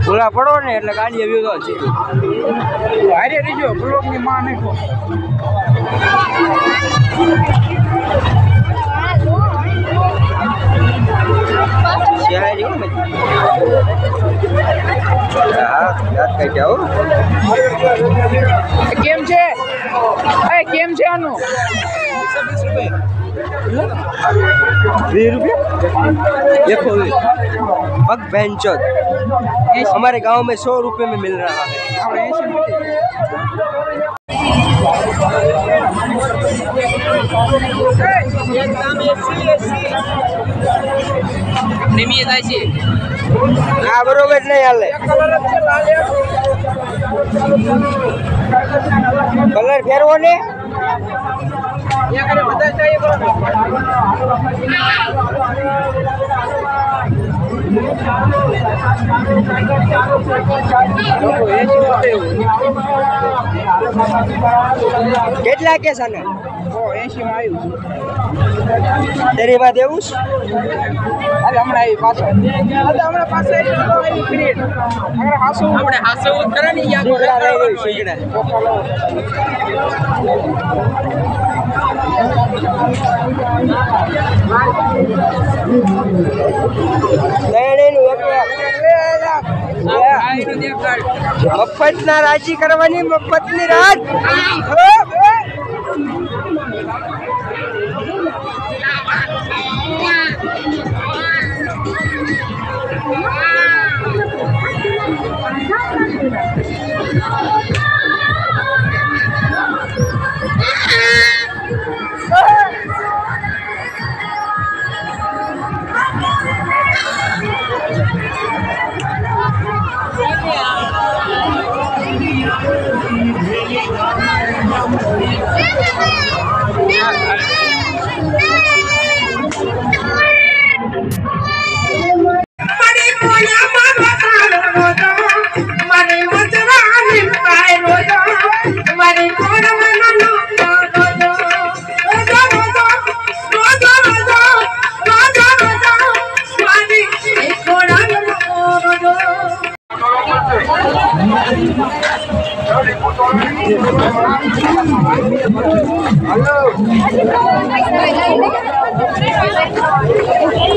ભૂલા પડો ને એટલે ગાડી આવી તો છે હારે રીજો બ્લોક ની માં નાખો કેમ છે કેમ છે આનું 20 रुपये देखो पग बेंचोद हमारे गांव में 100 रुपये में मिल रहा है हाँ बरोबर नहीं हाल कलर फेरवो ने કેટલા કે સાને 80 માં આવ્યું તેરી માં દેવું અરે હમણાં આવી પાછો હમણાં પાસે આવી ક્રિએટ આપણે હાસો કરે ને યા ગોળા લઈ સીગડા મફત ના રાજી કરવાની મફત ની રાત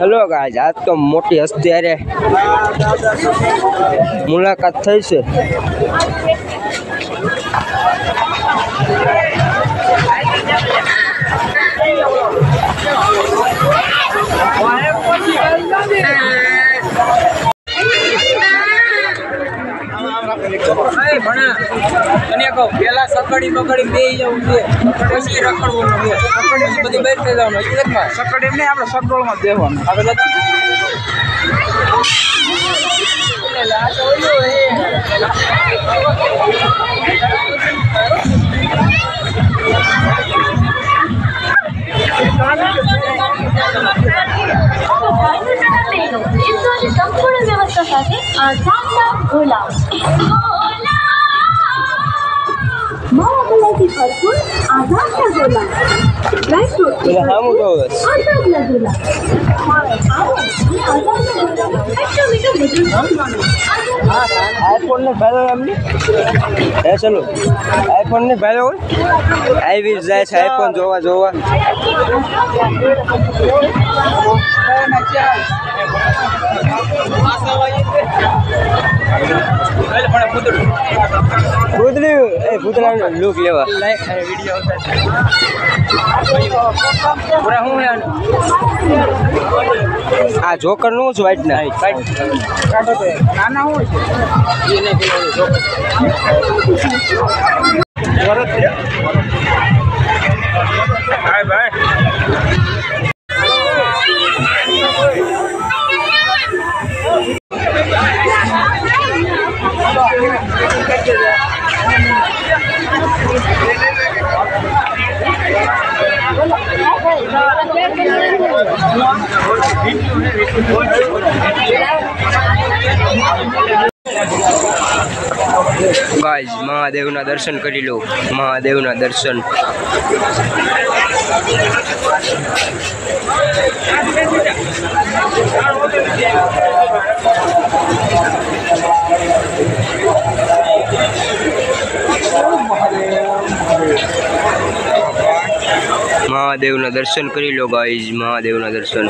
हेलो गाइस आज तो मोटी हस्ती अरे मुलाकात थई छे પેલા સકડી પકડી બે જવું છે પછી રખડવું છે સકડી બધી બેઠ થઈ જવાનું સકડી એમ નહીં આપણે સકડોળ માં દેવાનું આપણે संपूर्ण व्यवस्था સાથે શાનદાર ગોલા मावाची भरपूर आधारचा गोला ड्रायफ्रूट आधारला गोला आईफोन ने पहले हमने ए चलो आईफोन ने पहले हो आई भी जाए आईफोन जोवा जोवा ભૂતળાનો લુક લેવા આ જોકર નું છું વાઈટ ના નાના હોય ગાઈઝ મહાદેવના દર્શન કરી લો મહાદેવના દર્શન મહાદેવના દર્શન કરી લો ગાઈઝ મહાદેવના દર્શન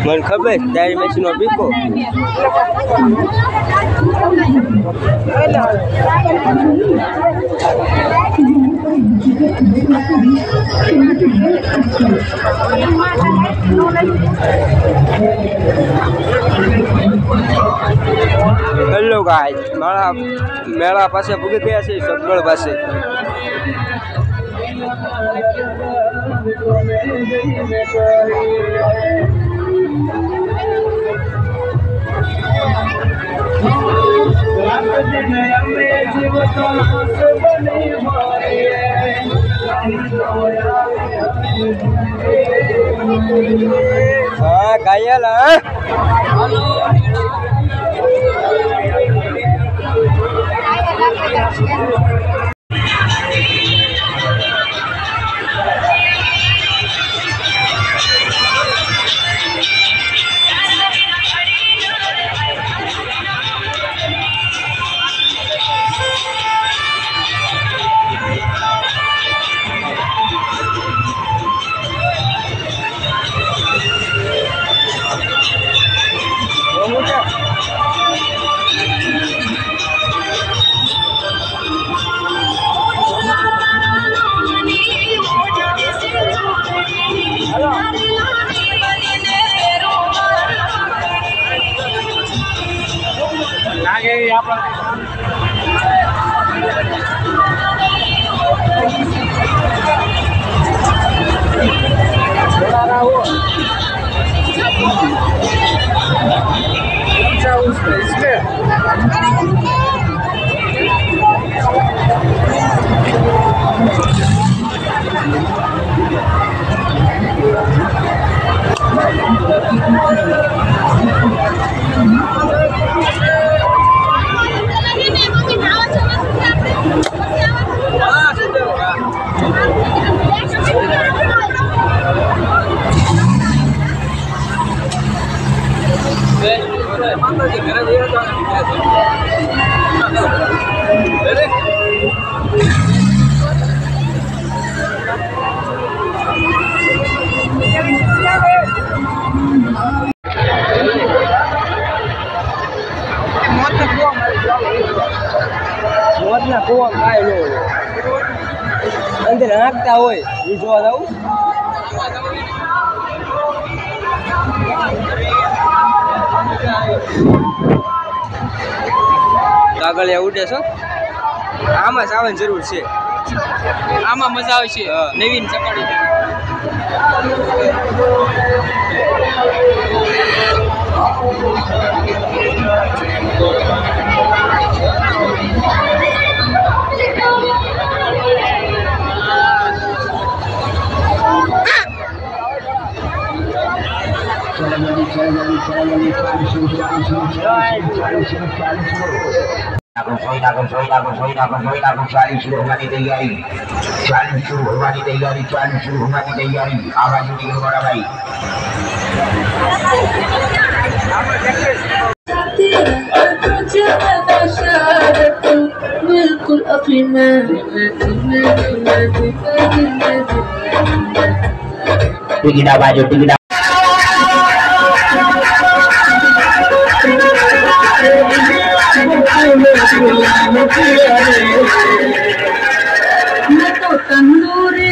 મને ખબર તારી મેચનો પીકો હેલો ગાઈસ મેળા પાસે પૂગી ગયા છે સગવડ પાસે हाँ घायल अंदर नाखता हो जोवा जाऊँ કાગળિયા ઉડે છો આમાં સાવન જરૂર છે આમાં મજા આવશે નવીન ચકાડી चालीस शुरू होने तैयारी, चालीस शुरू होने तैयारी, चालीस शुरू होने तैयारी। आवाज उठी गई बड़ा भाई। बिल्कुल अपनी मैं टिकटा बाजू टिकटा मैं तो तंदूरी